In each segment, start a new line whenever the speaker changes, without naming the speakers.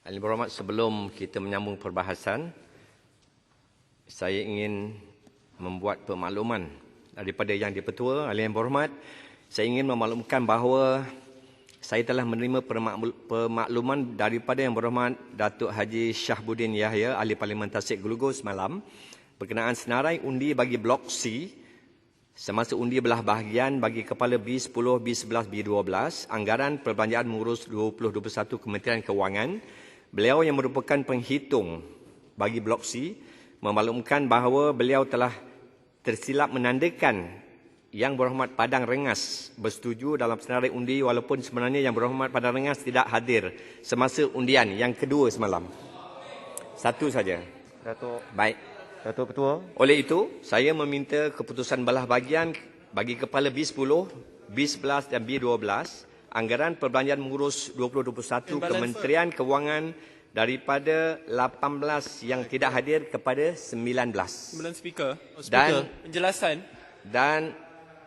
Ahli berhormat, sebelum kita menyambung perbahasan, saya ingin membuat pemakluman daripada Yang di-Pertua. Ahli yang berhormat, saya ingin memaklumkan bahawa saya telah menerima pemakluman daripada Yang Berhormat Datuk Haji Shahbuddin Yahya, Ahli Parlimen Tasik Gelugor semalam berkenaan senarai undi bagi Blok C semasa undi belah bahagian bagi kepala B10, B11, B12, anggaran perbelanjaan mengurus 2021 Kementerian Kewangan. Beliau yang merupakan penghitung bagi Blok C memaklumkan bahawa beliau telah tersilap menandakan Yang Berhormat Padang Rengas bersetuju dalam senarai undi walaupun sebenarnya Yang Berhormat Padang Rengas tidak hadir semasa undian yang kedua semalam. Satu saja.
Datuk.
Baik.
Datuk Ketua.
Oleh itu, saya meminta keputusan belah bahagian bagi kepala B10, B11 dan B12, anggaran perbelanjaan mengurus 2021 Kementerian Kewangan daripada 18 yang tidak hadir kepada 19.
Sembilan speaker.
Dan
Penjelasan.
dan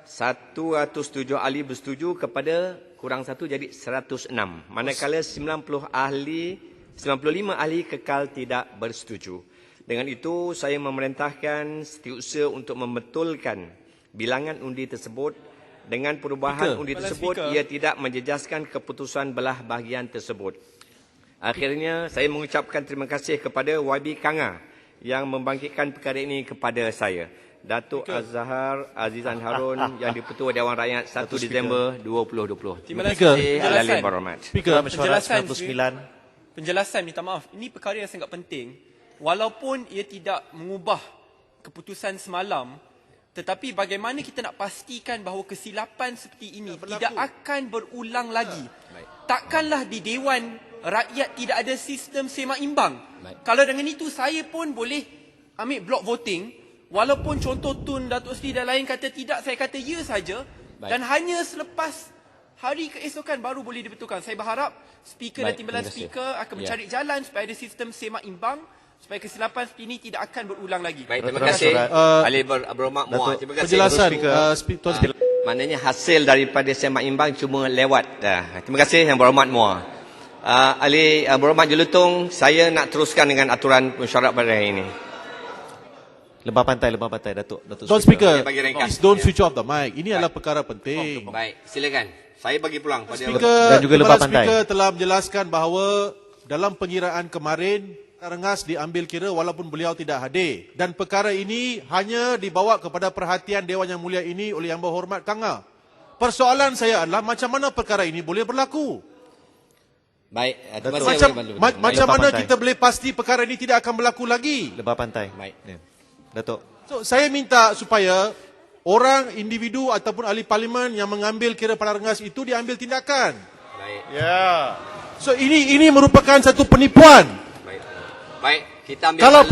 107 ahli bersetuju kepada kurang satu jadi 106. Manakala 95 ahli kekal tidak bersetuju. Dengan itu, saya memerintahkan setiausaha untuk membetulkan bilangan undi tersebut. Dengan perubahan undi tersebut, ia tidak menjejaskan keputusan belah bahagian tersebut. Akhirnya, saya mengucapkan terima kasih kepada YB Kanga yang membangkitkan perkara ini kepada saya. Datuk Azhar Azizan Harun yang di-Pertua Dewan Rakyat 1 Disember 2020. Terima kasih, Ahli Berhormat.
Speaker, mesyuarat 99.
Penjelasan, minta maaf. Ini perkara yang sangat penting. Walaupun ia tidak mengubah keputusan semalam, tetapi bagaimana kita nak pastikan bahawa kesilapan seperti ini tidak akan berulang lagi. Takkanlah di Dewan Rakyat tidak ada sistem semak imbang. Kalau dengan itu, saya pun boleh ambil block voting. Walaupun contoh Tun Datuk Seri dan lain kata tidak, saya kata ya saja. Dan hanya selepas hari keesokan baru boleh dibetulkan. Saya berharap speaker dan timbalan speaker akan mencari jalan supaya ada sistem semak imbang, supaya kesilapan seperti ini tidak akan berulang lagi.
Baik, terima kasih Ahli Berhormat Muar. Terima kasih.
Penjelasan, Tuan Speaker.
Maknanya hasil daripada semak imbang cuma lewat. Terima kasih Yang Berhormat Muar. Ahli Berhormat Jelutong, saya nak teruskan dengan aturan mesyuarat pada hari ini.
Lembah pantai, Datuk.
Tuan Speaker,
Saya bagi ringkas.
please don't switch off the mic. Ini adalah perkara penting.
Baik, silakan. Saya bagi pulang pada
Speaker,
Dan juga lembah
Kepala
pantai.
Speaker telah menjelaskan bahawa dalam pengiraan kemarin, Rengas diambil kira walaupun beliau tidak hadir. Dan perkara ini hanya dibawa kepada perhatian Dewan Yang Mulia ini oleh Yang Berhormat Kanga. Persoalan saya adalah macam mana perkara ini boleh berlaku?
Baik, terima kasih.
Macam mana
pantai.
kita boleh pasti perkara ini tidak akan berlaku lagi?
Lembah pantai.
Baik.
Ya. Datuk.
So, saya minta supaya orang, individu ataupun ahli parlimen yang mengambil kira Padang Rengas itu diambil tindakan.
Baik.
Ya. So ini merupakan satu penipuan.
Baik, kita ambil
Kalau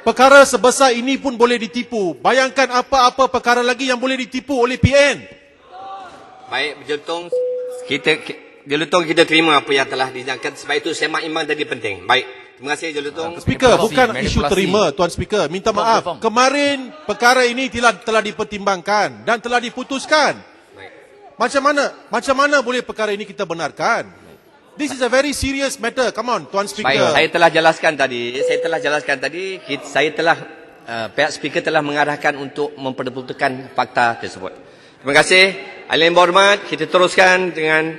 perkara sebesar ini pun boleh ditipu, bayangkan apa-apa perkara lagi yang boleh ditipu oleh PN.
Baik, Jelutong, kita terima apa yang telah dinyatakan. Sebab itu semak imbang tadi penting. Baik, terima kasih Jelutong.
Speaker, bukan isu terima, Tuan Speaker. Minta maaf. Kemarin perkara ini telah dipertimbangkan dan telah diputuskan.
Baik.
Macam mana boleh perkara ini kita benarkan? This is a very serious matter. Come on, Tuan Speaker.
Baik, saya telah jelaskan tadi. Pihak speaker telah mengarahkan untuk memperbetulkan fakta tersebut. Terima kasih. Ahli yang berhormat, kita teruskan dengan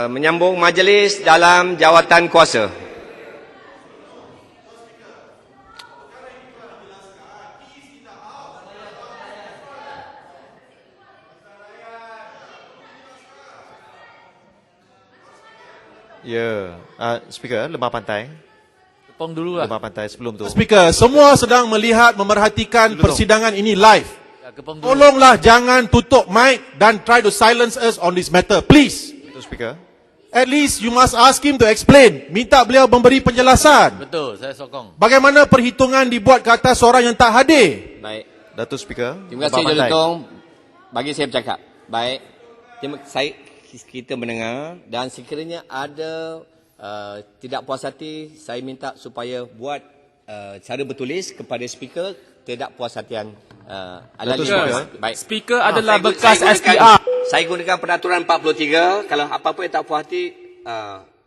menyambung majlis dalam jawatan kuasa.
Ya. Speaker, lembah pantai.
Tepung dulu lah.
Lembah pantai sebelum tu.
Speaker, semua sedang melihat, memerhatikan persidangan ini live.
Ya, kepung dulu.
Tolonglah jangan tutup mic dan try to silence us on this matter. Please.
Datuk Speaker.
At least you must ask him to explain. Minta beliau memberi penjelasan.
Betul, saya sokong.
Bagaimana perhitungan dibuat ke atas orang yang tak hadir?
Baik.
Datuk Speaker.
Terima kasih
lembah pantai.
Jelutong. Bagi saya bercakap. Baik. Kita mendengar dan sekiranya ada tidak puas hati, saya minta supaya buat cara bertulis kepada speaker tidak puas hatian ahli. Baik.
Speaker adalah
Saya
bekas
gunakan-
SPR.
Saya gunakan peraturan 43. Kalau apa-apa yang tak puas hati,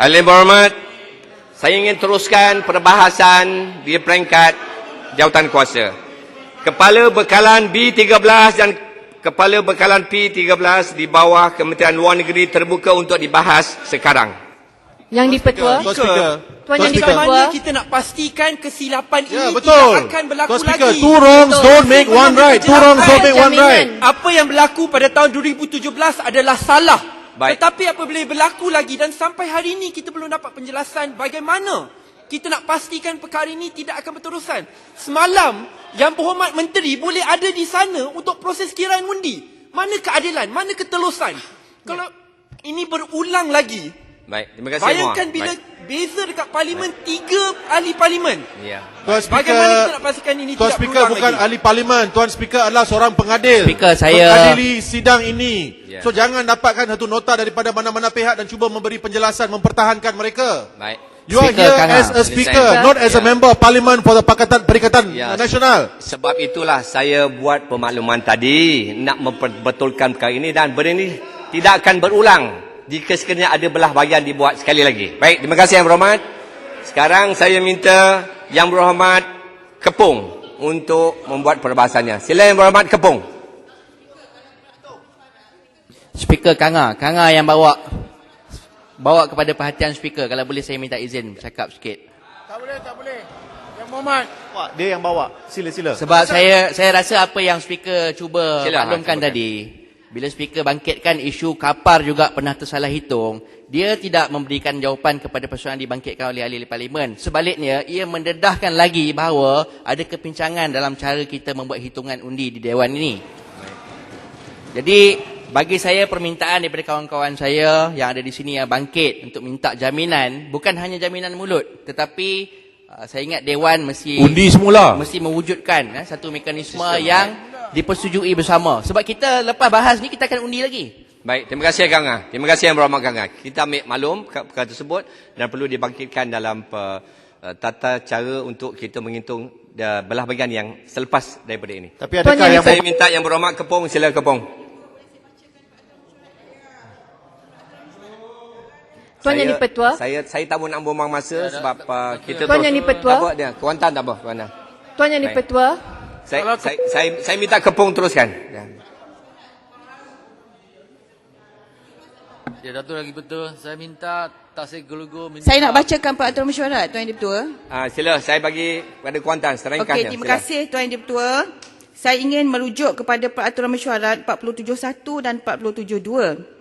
Ahli yang berhormat, saya ingin teruskan perbahasan di peringkat jawatan kuasa. Kepala Bekalan B13 dan Kepala Bekalan P13 di bawah Kementerian Luar Negeri terbuka untuk dibahas sekarang.
Yang dipetua.
Tuan Speaker.
Tuan Yang
Macam
dipetua.
mana kita nak pastikan kesilapan
Ya,
ini
betul.
tidak akan berlaku
Tuan Speaker,
lagi.
two wrongs don't make one right. Two wrongs don't make one right.
Apa yang berlaku pada tahun 2017 adalah salah.
Baik.
Tetapi apabila berlaku lagi dan sampai hari ini kita belum dapat penjelasan bagaimana kita nak pastikan perkara ini tidak akan berterusan. Semalam, Yang Berhormat Menteri boleh ada di sana untuk proses kiraan undi. Mana keadilan? Mana ketelusan? Kalau ini berulang lagi,
Baik, terima kasih
bayangkan
semua.
bila
Baik.
beza dekat parlimen 3 ahli parlimen.
Ya.
Tuan
Bagaimana kita
Speaker,
nak pastikan ini
Tuan
tidak
Speaker
berulang
bukan
lagi?
ahli parlimen. Tuan Speaker adalah seorang pengadil.
Speaker, saya-
mengadili sidang ini.
Ya.
So jangan dapatkan satu nota daripada mana-mana pihak dan cuba memberi penjelasan, mempertahankan mereka.
Baik.
You are
Speaker
here
Kang
as a
Ah.
speaker,
Saya-
not as a
Ya.
member of parliament for the Perikatan
Ya.
Nasional.
Sebab itulah saya buat pemakluman tadi nak memperbetulkan perkara ini dan benda ini tidak akan berulang jika sekiranya ada belah bahagian dibuat sekali lagi. Baik, terima kasih Yang Berhormat. Sekarang saya minta Yang Berhormat Kepung untuk membuat perbahasannya. Sila Yang Berhormat Kepung.
Speaker Kanga yang bawa kepada perhatian speaker. Kalau boleh saya minta izin cakap sikit.
Tak boleh. Yang Muhammad.
Dia yang bawa. Sila.
Sebab saya rasa apa yang speaker cuba
Sila,
maklumkan
cubakan.
tadi, bila speaker bangkitkan isu kapar juga pernah tersalah hitung, dia tidak memberikan jawapan kepada persoalan dibangkitkan oleh ahli parlimen. Sebaliknya, ia mendedahkan lagi bahawa ada kepincangan dalam cara kita membuat hitungan undi di Dewan ini. Jadi, bagi saya permintaan daripada kawan-kawan saya yang ada di sini yang bangkit untuk minta jaminan, bukan hanya jaminan mulut, tetapi saya ingat Dewan mesti mewujudkan satu mekanisme yang dipersetujui bersama. Sebab kita lepas bahas ni kita akan undi lagi.
Baik, terima kasih Kang Ah. Terima kasih Yang Berhormat Kang Ah. Kita ambil maklum perkara tersebut dan perlu dibangkitkan dalam tata cara untuk kita menghitung belah bahagian yang selepas daripada ini.
Tapi adakah
Tuan
yang
Saya minta Yang Berhormat Kepung, sila Kepung.
Tuan Yang dipetua.
Saya tak mau nak buang masa sebab kita
Tuan Yang dipetua.
Tak apa dia, Kewantan tak apa, Kewantan.
Tuan Yang
Baik.
dipetua.
Saya minta Kepung teruskan. Ya.
Ya, Datuk lagi betul. Saya minta Tasik Gelugu minta...
Saya nak bacakan peraturan mesyuarat, Tuan Yang Dipertua.
Sila, saya bagi pada Kewantan, seterangkan.
Okey, terima kasih Tuan Yang Dipertua. Saya ingin merujuk kepada peraturan mesyuarat 471 dan 472.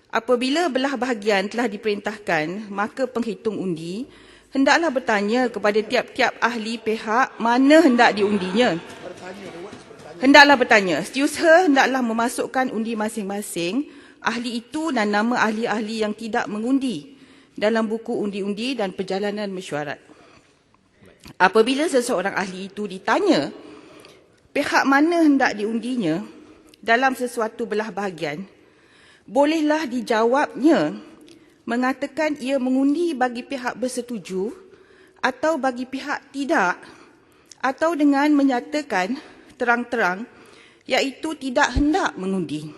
Apabila belah bahagian telah diperintahkan, maka penghitung undi hendaklah bertanya kepada tiap-tiap ahli pihak mana hendak diundinya. Hendaklah bertanya, setiausaha hendaklah memasukkan undi masing-masing ahli itu dan nama ahli-ahli yang tidak mengundi dalam buku undi-undi dan perjalanan mesyuarat. Apabila seseorang ahli itu ditanya pihak mana hendak diundinya dalam sesuatu belah bahagian, bolehlah dijawabnya mengatakan ia mengundi bagi pihak bersetuju atau bagi pihak tidak, atau dengan menyatakan terang-terang iaitu tidak hendak mengundi.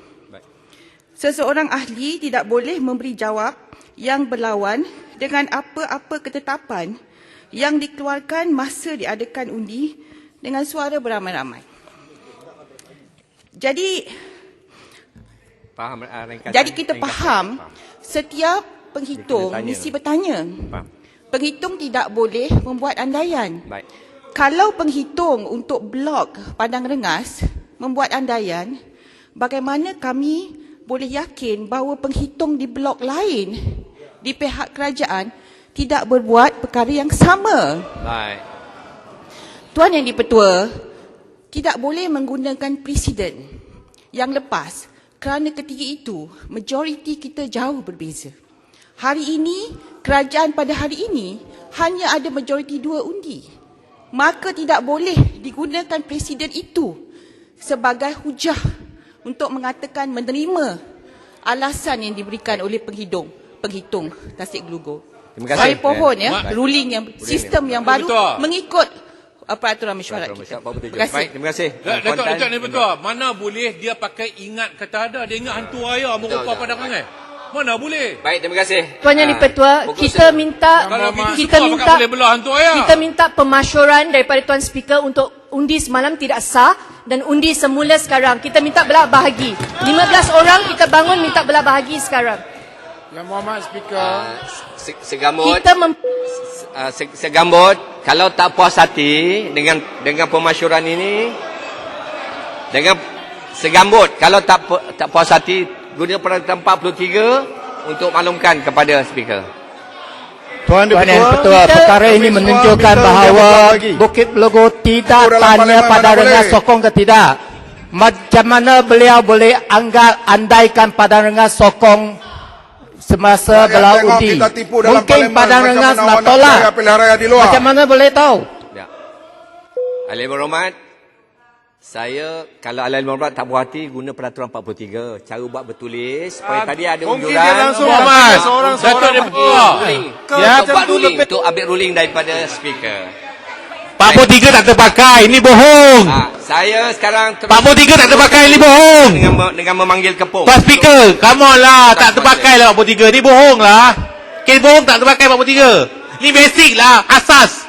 Seseorang ahli tidak boleh memberi jawab yang berlawan dengan apa-apa ketetapan yang dikeluarkan masa diadakan undi dengan suara beramai-ramai. Jadi kita faham setiap penghitung mesti bertanya. Penghitung tidak boleh membuat andaian.
Baik.
Kalau penghitung untuk blok Padang Rengas membuat andaian, bagaimana kami boleh yakin bahawa penghitung di blok lain di pihak kerajaan tidak berbuat perkara yang sama?
Baik.
Tuan Yang Dipertua, tidak boleh menggunakan presiden yang lepas kerana ketika itu majoriti kita jauh berbeza. Hari ini, kerajaan pada hari ini hanya ada majoriti 2 undi. Maka tidak boleh digunakan presiden itu sebagai hujah untuk mengatakan menerima alasan yang diberikan oleh penghitung Tasik Gelugu.
Terima kasih.
Saya pohon ruling yang sistem yang baru
Betul.
mengikut peraturan mesyuarat kita.
Terima kasih. Terima kasih.
Datuk ni betul. Mana boleh dia pakai ingat kata ada. Dia ingat hantu raya merupah Padang Rengas.
Mana boleh?
Baik, terima kasih.
Tuan Yang di-Pertua,
pukul
kita
se-
minta
belah hantu ayah.
kita minta pemasyuran daripada Tuan Speaker untuk undi semalam tidak sah dan undi semula sekarang. Kita minta belah bahagi. 15 orang kita bangun minta belah bahagi sekarang.
Yang Muhammad Speaker.
Segambut.
Kita
Segambut, kalau tak puas hati dengan pemasyuran ini, dengan segambut, kalau tak puas hati, guna peraturan 43 untuk maklumkan kepada speaker.
Tuan Yang Ketua, perkara ini menunjukkan bahawa Bukit Belogor tidak tanya Padang Rengas sokong ke tidak. Macam mana beliau boleh andaikan Padang Rengas sokong semasa belah undi? Mungkin Padang Rengas nak tolak. Macam mana boleh tahu?
Ya. Ahli berhormat, saya kalau ahli berhormat tak puas hati, guna peraturan 43. Cara buat bertulis supaya tadi ada unjuran.
Mungkin dia langsung
Datuk Deputi.
Untuk ambil ruling daripada speaker.
43 tak terpakai, ini bohong.
Saya sekarang
43 tak terpakai, ini bohong.
dengan memanggil kepung.
Tuan Speaker, come on lah, tak terpakai lah 43. Ni bohong lah. Kes bohong tak terpakai 43. Ni basic lah, asas.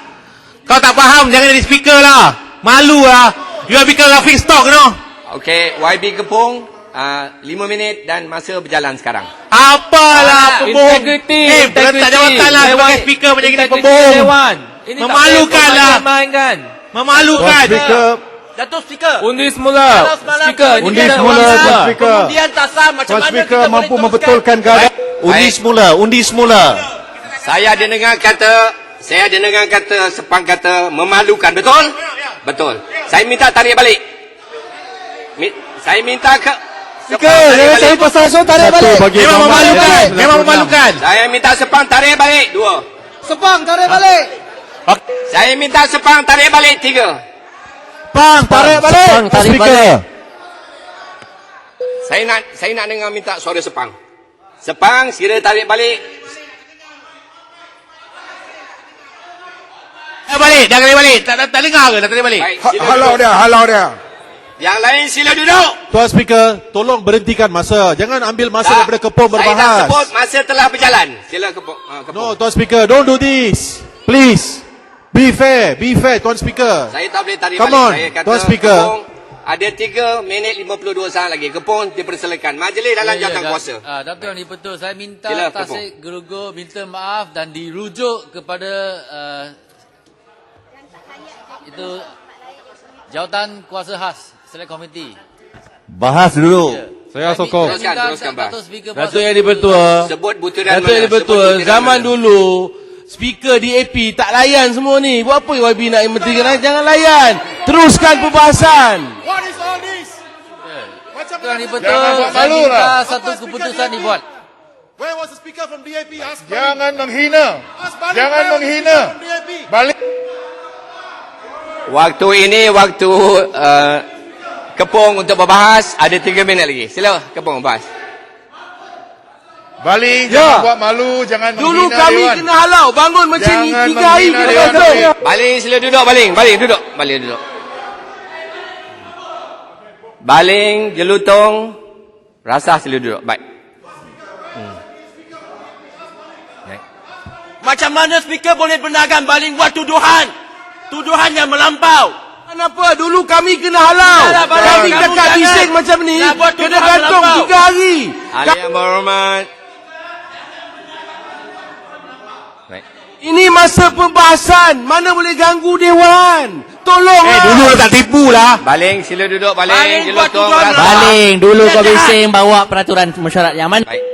Kau tak faham, jangan jadi speaker lah. Malu lah. You have become laughing stock, you know.
Okey, YB Kepung, 5 minit dan masa berjalan sekarang.
Apalah pembohong.
Integriti.
Tak jawatan lah sebagai speaker macam kita pembohong. Memalukan lah. Memalukan.
Datuk Speaker.
Undi semula. Speaker.
Undi semula, Tuan Speaker.
Kemudian tak sah macam
Tuan
mana
Speaker
kita boleh
mampu
teruskan?
membetulkan keadaan.
Undi semula.
Saya ada dengar kata Sepang kata memalukan, betul? Betul. Saya minta tarik balik. Saya minta
Saya pasal so tarik balik.
Memang memalukan. Memang memalukan.
Saya minta Sepang tarik balik 2.
Sepang, tarik balik.
Saya minta Sepang tarik balik 3.
Pang, tarik balik. Tuan Speaker.
Saya nak dengar minta suara Sepang. Sepang segera tarik balik.
Balik, dah tarik balik. Tak dengar ke? Tak tarik balik.
Baik,
Halau dia.
Yang lain sila duduk.
Tuan Speaker, tolong berhentikan masa. Jangan ambil masa daripada Kepung
Saya dah
berbahas.
sebut masa telah berjalan. Sila Kepung.
No, Tuan Speaker, don't do this. Please. Be fair, Tuan Speaker.
Saya tak boleh tarik
Come
balik.
on,
Saya kata
Tuan Speaker.
Kepung, ada 3 minit 52 saat lagi. Kepung dipersilakan. Majlis dalam jawatan kuasa.
Datuk Yang di-Pertua, saya minta
Sila,
Tasik Gelugur minta maaf dan dirujuk kepada itu jawatan kuasa khas Select Committee.
Bahas dulu.
Saya sokong.
Teruskan, Bang.
Datuk Speaker
Datuk Yang di-Pertua.
Sebut butiran
Datuk Yang di-Pertua, zaman dulu speaker DAP tak layan semua ni. Buat apa YB nak menterikan? Jangan layan. Teruskan perbahasan.
What is all this? Macam
Datuk Yang
mana?
di-Pertua, saya minta satu keputusan dibuat.
Where was the speaker from DAP? Ask Balik.
Jangan menghina.
Ask Balik.
Jangan
Where was the
menghina.
speaker from DAP?
Balik.
Waktu ini waktu Kepung untuk berbahas. Ada 3 minit lagi. Sila Kepung berbahas.
Balik, jangan buat malu, jangan
Dulu
menghina
kami
Dewan.
kena halau bangun macam ni
Jangan
3 hari
menghina
kita
Dewan.
terus.
Baling sila duduk. Baling duduk. Baling, jelutong, rasah sila duduk. Baik.
Macam mana speaker boleh benarkan Baling buat tuduhan? Tuduhan yang melampau.
Kenapa? Dulu kami kena halau.
Yalah,
Kami
kamu
dekat
jangan
bising macam ni.
nak buat
Kena
tuduhan
gantung
melampau.
3 hari.
Ahli yang berhormat. Baik.
Ini masa pembahasan. Mana boleh ganggu Dewan. Tolonglah.
Dulu tak tipu lah.
Baling sila duduk.
Baling
Baling,
buat
jelutong,
tuduhan
rasah.
melampau. Baling,
dulu kau bising bawa peraturan mesyuarat yang mana?
Baik.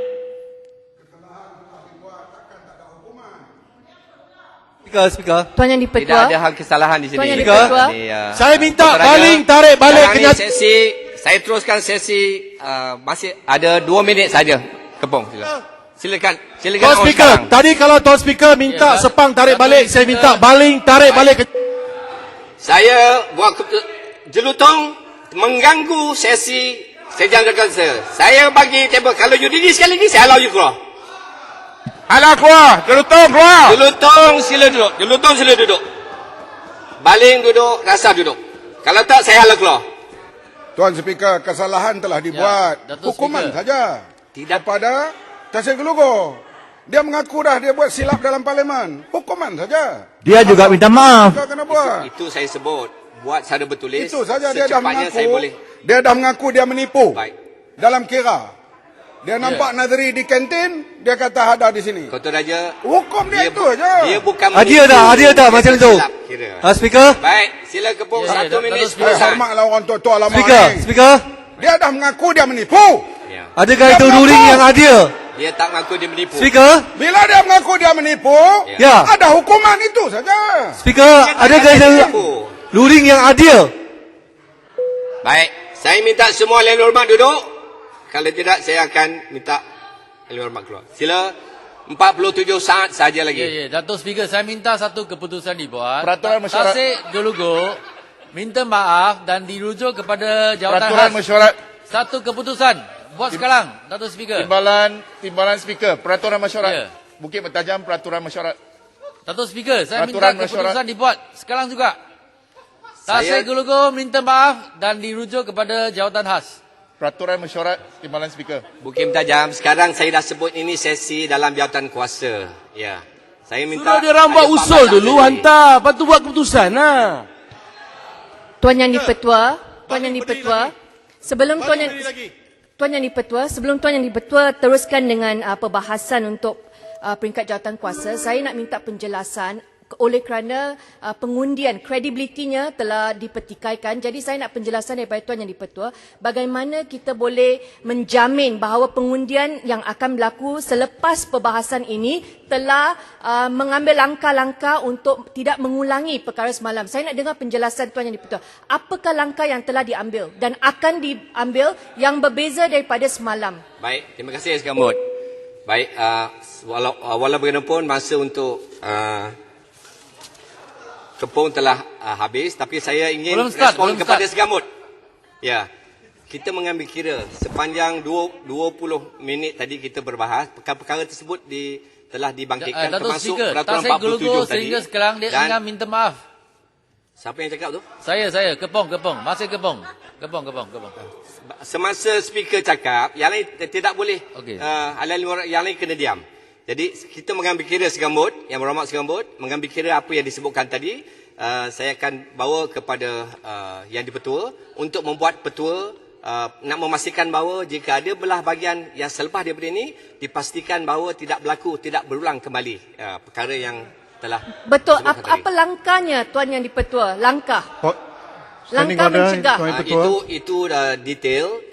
Speaker.
Tuan Yang
Tidak
di-Pertua.
ada hal kesalahan di sini.
Tuan Yang di-Pertua.
Saya minta
Tuan Raja,
Baling tarik balik
sekarang ni
kenyataan.
sesi. Saya teruskan sesi. Masih ada 2 minit saja. Kepung sila. Silakan
Tuan
on
Speaker,
sekarang.
tadi kalau Tuan Speaker minta Sepang tarik balik, saya minta Baling tarik balik.
Saya buat jelutong mengganggu sesi sejam dekat saya bagi table. Kalau you didi sekali lagi, saya halau you keluar.
Halau keluar, jelutong keluar.
Jelutong sila duduk. Baling duduk, rasah duduk. Kalau tak, saya halau keluar.
Tuan Speaker, kesalahan telah dibuat.
Datuk
Hukuman
Speaker.
saja.
Tidak.
Kepada
Tasik Gelugur. Dia mengaku dah dia buat silap dalam parlimen. Hukuman saja.
Dia juga minta maaf.
Kita kena buat.
Itu saya sebut. Buat secara bertulis.
Itu saja dia dah
secepatnya
mengaku.
saya boleh.
Dia dah mengaku dia menipu.
Baik.
Dalam kira. Dia nampak Nazri di kantin, dia kata ada di sini.
Kota Raja.
Hukum dia itu aja.
Dia bukan
Adil dah macam tu. Speaker.
Baik, sila kepung
Ya,
1 minit.
Hormatlah orang tua-tua lama ni.
Speaker.
Dia dah mengaku dia menipu.
Adakah itu ruling yang adil?
Dia tak mengaku dia menipu.
Speaker.
Bila dia mengaku dia menipu,
Ya.
ada hukuman itu saja.
Speaker, adakah itu ruling yang adil?
Baik, saya minta semua ahli hormat duduk. Kalau tidak, saya akan minta ahli hormat keluar. Sila, 47 saat saja lagi.
Ya, Datuk Speaker, saya minta satu keputusan dibuat.
Peraturan mesyuarat.
Tasik Gelugur minta maaf dan dirujuk kepada jawatan
Peraturan
khas.
mesyuarat.
Satu keputusan. Buat sekarang, Datuk Speaker.
Timbalan Speaker, peraturan mesyuarat.
Ya.
Bukit Bertajam, peraturan mesyuarat.
Datuk Speaker, saya
Peraturan
minta keputusan
mesyuarat.
dibuat sekarang juga. Tasik Gelugur minta maaf dan dirujuk kepada jawatan khas.
Peraturan mesyuarat, Timbalan Speaker.
Bukit Bertajam, sekarang saya dah sebut ini sesi dalam jawatan kuasa. Ya. Saya minta...
Suruh dia orang buat usul dulu, hantar. Lepas tu buat keputusan lah.
Tuan Yang Dipertua, Tuan Yang Dipertua, sebelum Tuan Yang Dipertua, sebelum Tuan Yang Dipertua teruskan dengan perbahasan untuk peringkat jawatan kuasa, saya nak minta penjelasan oleh kerana pengundian kredibilitinya telah dipertikaikan. Jadi saya nak penjelasan daripada Tuan Yang Dipertua bagaimana kita boleh menjamin bahawa pengundian yang akan berlaku selepas perbahasan ini telah mengambil langkah-langkah untuk tidak mengulangi perkara semalam. Saya nak dengar penjelasan Tuan Yang Dipertua. Apakah langkah yang telah diambil dan akan diambil yang berbeza daripada semalam?
Baik, terima kasih Sekambut. Baik, walau bagaimanapun masa untuk kepung telah habis, tapi saya ingin respon kepada Sekambut. Ya, kita mengambil kira sepanjang 20 minit tadi kita berbahas, perkara-perkara tersebut telah dibangkitkan termasuk peraturan 47 tadi.
Sehingga sekarang dia ingin minta maaf.
Siapa yang cakap tu?
Saya, Kepong. Masih Kepong. Kepong.
Semasa speaker cakap, yang lain tidak boleh.
Okey.
Yang lain kena diam. Jadi kita mengambil kira Sekambut, Yang Berhormat Sekambut, mengambil kira apa yang disebutkan tadi. Saya akan bawa kepada Yang Dipertua untuk membuat petua, nak memastikan bahawa jika ada belah bahagian yang selepas daripada ini, dipastikan bahawa tidak berlaku, tidak berulang kembali perkara yang telah
Betul. Apa langkahnya Tuan Yang Dipertua? Langkah mencegah.
Itu detail.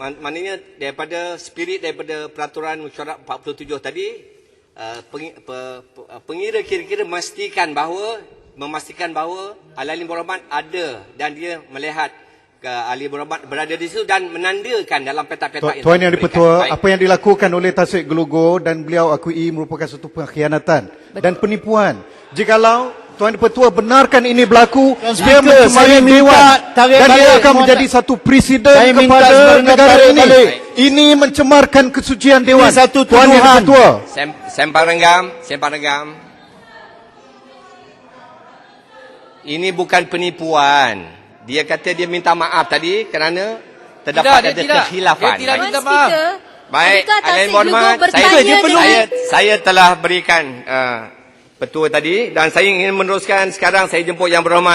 Maknanya daripada spirit daripada peraturan mesyuarat 47 tadi, pengira kira-kira memastikan bahawa ahli berhormat ada dan dia melihat ahli berhormat berada di situ dan menandakan dalam petak-petak
Tuan Yang Dipertua, apa yang dilakukan oleh Tasik Gelugur dan beliau akui merupakan satu pengkhianatan dan penipuan. Jikalau Tuan Dipertua benarkan ini berlaku, dia mencemari dewan dan dia akan menjadi satu presiden kepada negara ini. Ini mencemarkan kesucian dewan. Tuan Yang Dipertua.
Sempang Renggam. Ini bukan penipuan. Dia kata dia minta maaf tadi kerana terdapat ada kekhilafan.
Dia tidak minta maaf.
Baik, ahli berhormat, saya telah berikan petua tadi dan saya ingin meneruskan sekarang. Saya jemput Yang Berhormat